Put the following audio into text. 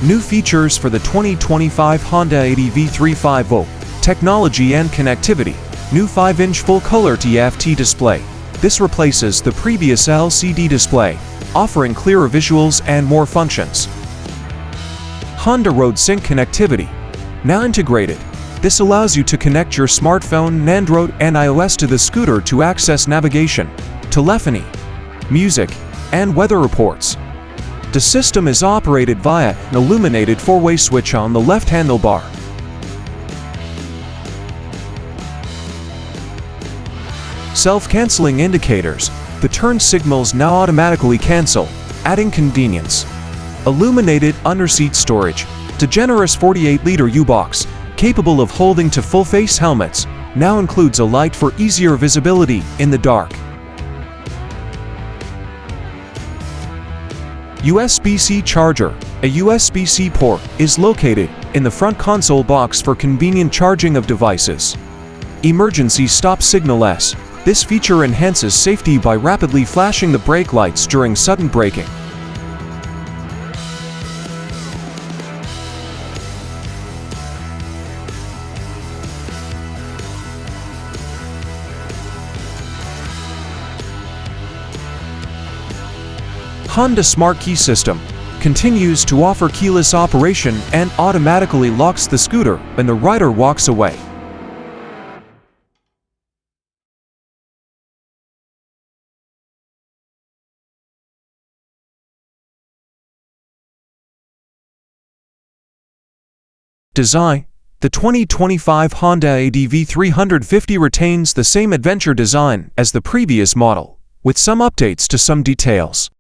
New features for the 2025 Honda ADV 350, technology and connectivity. New 5-inch full-color TFT display. This replaces the previous LCD display, offering clearer visuals and more functions. Honda RoadSync Connectivity. Now integrated, this allows you to connect your smartphone, Android and iOS to the scooter to access navigation, telephony, music, and weather reports. The system is operated via an illuminated 4-way switch on the left handlebar. Self-canceling indicators. The turn signals now automatically cancel, adding convenience. Illuminated underseat storage. The generous 48-liter U-Box, capable of holding to full-face helmets, now includes a light for easier visibility in the dark. USB-C charger. A USB-C port is located in the front console box for convenient charging of devices. Emergency stop signal S. This feature enhances safety by rapidly flashing the brake lights during sudden braking. Honda Smart Key System continues to offer keyless operation and automatically locks the scooter when the rider walks away. Design. The 2025 Honda ADV 350 retains the same adventure design as the previous model, with some updates to some details.